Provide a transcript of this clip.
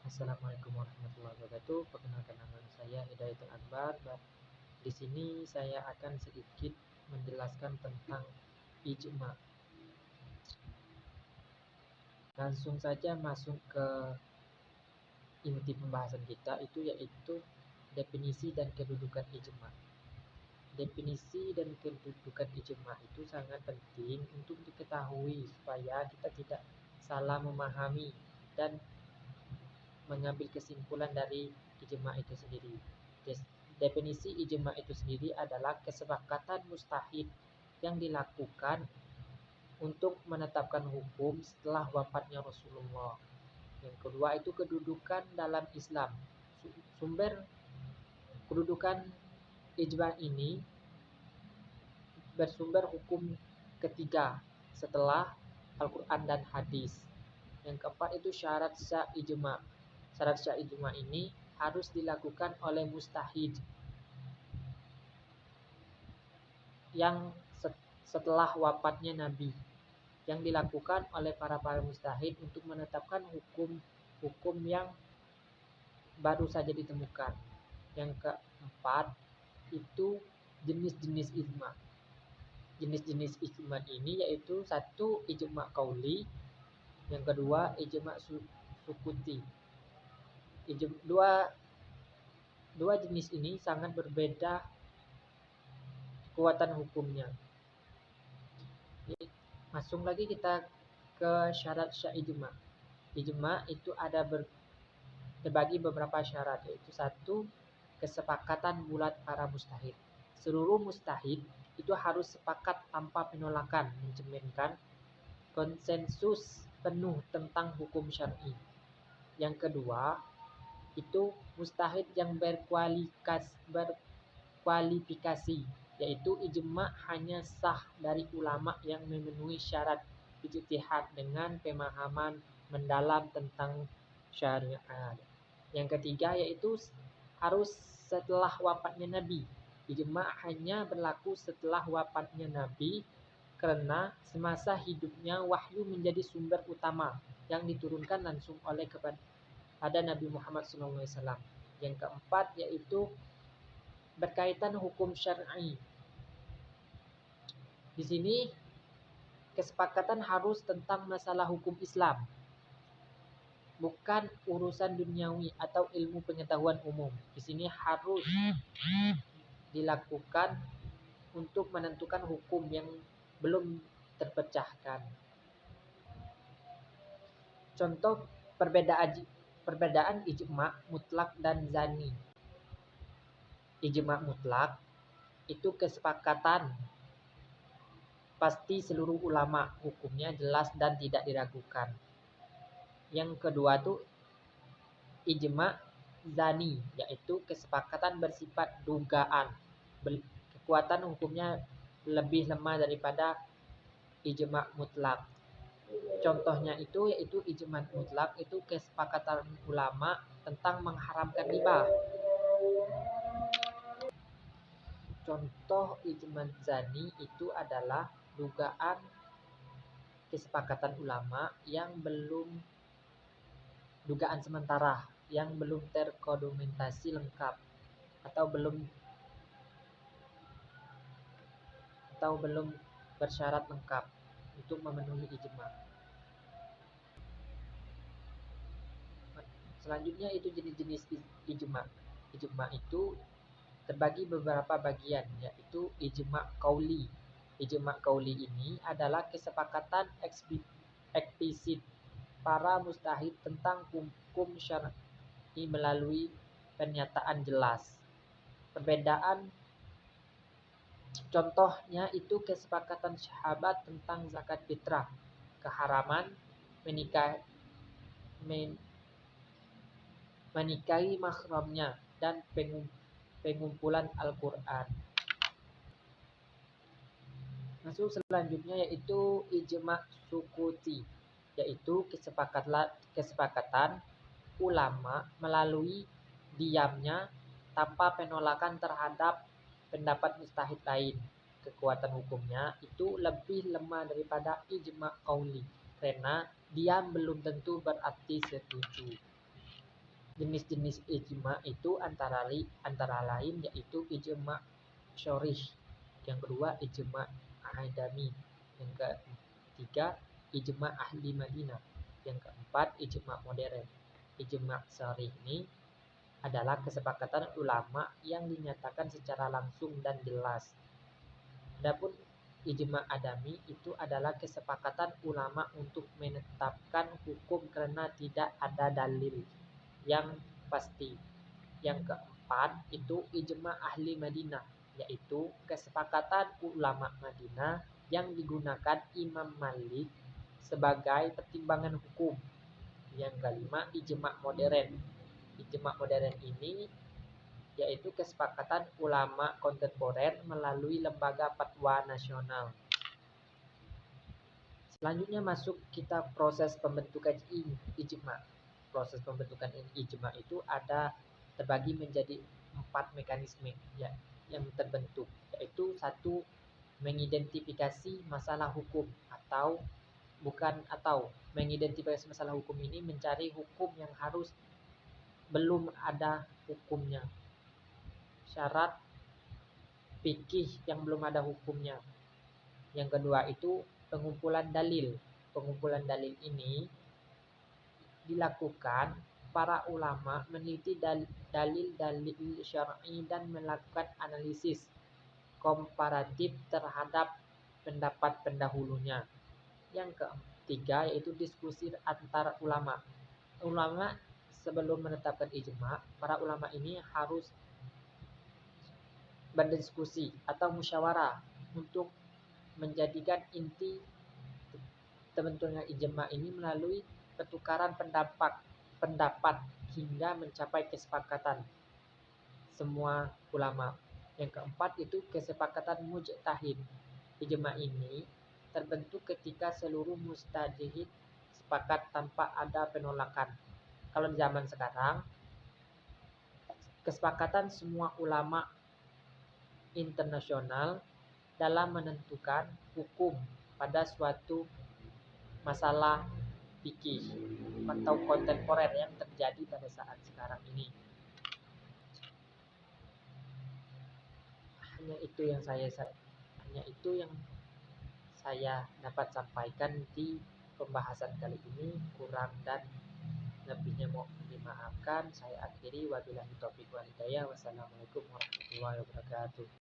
Assalamualaikum warahmatullahi wabarakatuh. Perkenalkan nama saya Hidayatul Akbar. Di sini saya akan sedikit menjelaskan tentang ijma. Langsung saja masuk ke inti pembahasan kita yaitu definisi dan kedudukan ijma. Definisi dan kedudukan ijma itu sangat penting untuk diketahui supaya kita tidak salah memahami dan mengambil kesimpulan dari ijma itu sendiri. Definisi ijma itu sendiri adalah kesepakatan mustahid yang dilakukan untuk menetapkan hukum setelah wafatnya Rasulullah. Yang kedua itu kedudukan dalam Islam. Sumber kedudukan ijma ini bersumber hukum ketiga setelah Al-Quran dan hadis. Yang keempat itu syarat sah ijma. Syarat sah ijma ini harus dilakukan oleh mustahid yang setelah wafatnya Nabi, yang dilakukan oleh para mustahid untuk menetapkan hukum yang baru saja ditemukan. Yang keempat itu jenis-jenis ijma. Jenis-jenis ijma ini yaitu satu ijma qauli, yang kedua ijma sukuti. Dua jenis ini sangat berbeda kekuatan hukumnya. Masuk lagi kita ke syarat sah ijma. Ijma itu ada terbagi beberapa syarat, yaitu satu, kesepakatan bulat para mustahid. Seluruh mustahid itu harus sepakat tanpa penolakan, mencerminkan konsensus penuh tentang hukum syar'i. Yang kedua, itu mustahid yang berkualifikasi, yaitu ijma hanya sah dari ulama yang memenuhi syarat ijtihad dengan pemahaman mendalam tentang syariat. Yang ketiga yaitu harus setelah wafatnya Nabi. Ijma hanya berlaku setelah wafatnya Nabi karena semasa hidupnya wahyu menjadi sumber utama yang diturunkan langsung kepada Nabi Muhammad SAW. Yang keempat yaitu berkaitan hukum syar'i. Di sini kesepakatan harus tentang masalah hukum Islam, bukan urusan duniawi atau ilmu pengetahuan umum. Di sini harus dilakukan untuk menentukan hukum yang belum terpecahkan. Contoh perbedaan ijma mutlak dan zani. Ijma mutlak itu kesepakatan pasti seluruh ulama, hukumnya jelas dan tidak diragukan. Yang kedua tuh ijma zani, yaitu kesepakatan bersifat dugaan. Kekuatan hukumnya lebih lemah daripada ijma mutlak. Contohnya itu yaitu ijma mutlak itu kesepakatan ulama tentang mengharamkan riba. Contoh ijma zani itu adalah dugaan kesepakatan ulama yang belum dugaan sementara yang belum terdokumentasi lengkap atau belum bersyarat lengkap untuk memenuhi ijma. Selanjutnya itu jenis-jenis ijma. Ijma itu terbagi beberapa bagian, yaitu ijma qauli. Ijma qauli ini adalah kesepakatan eksplisit para mustahid tentang hukum syar'i melalui pernyataan jelas. Perbedaan contohnya itu kesepakatan sahabat tentang zakat fitrah, keharaman menikahi mahramnya, dan pengumpulan Al-Quran. Masuk selanjutnya yaitu ijma sukuti, yaitu kesepakatan ulama melalui diamnya tanpa penolakan terhadap pendapat mustahid lain. Kekuatan hukumnya itu lebih lemah daripada ijma qauli karena diam belum tentu berarti setuju. Jenis-jenis ijma itu antara lain yaitu ijma syarih, yang kedua ijma adami, yang ketiga ijma ahli Madinah, yang keempat ijma modern. Ijma syarih ini adalah kesepakatan ulama yang dinyatakan secara langsung dan jelas. Adapun ijma adami itu adalah kesepakatan ulama untuk menetapkan hukum karena tidak ada dalil yang pasti. Yang keempat itu ijma ahli Madinah, yaitu kesepakatan ulama Madinah yang digunakan Imam Malik sebagai pertimbangan hukum. Yang kelima ijma modern. Ijma modern ini yaitu kesepakatan ulama kontemporer melalui lembaga fatwa nasional. Selanjutnya masuk kita proses pembentukan ijma. Proses pembentukan ijma itu ada terbagi menjadi 4 mekanisme ya, yang terbentuk, yaitu satu, mengidentifikasi masalah hukum mengidentifikasi masalah hukum ini mencari hukum yang harus belum ada hukumnya, syarat fikih yang belum ada hukumnya. Yang kedua itu pengumpulan dalil. Pengumpulan dalil ini dilakukan para ulama meneliti dalil-dalil syar'i dan melakukan analisis komparatif terhadap pendapat pendahulunya. Yang ketiga yaitu diskusi antar ulama. Ulama sebelum menetapkan ijma, para ulama ini harus berdiskusi atau musyawarah untuk menjadikan inti terbentuknya ijma ini melalui pertukaran pendapat hingga mencapai kesepakatan semua ulama. Yang keempat itu kesepakatan mujtahid. Ijma ini terbentuk ketika seluruh mujtahid sepakat tanpa ada penolakan. Kalau di zaman sekarang, kesepakatan semua ulama internasional dalam menentukan hukum pada suatu masalah fikih atau kontemporer yang terjadi pada saat sekarang ini. Hanya itu yang saya dapat sampaikan di pembahasan kali ini. Kurang dan lebihnya mohon dimaafkan. Saya akhiri, wabillahi taufiq wal hidayah. Wassalamualaikum warahmatullahi wabarakatuh.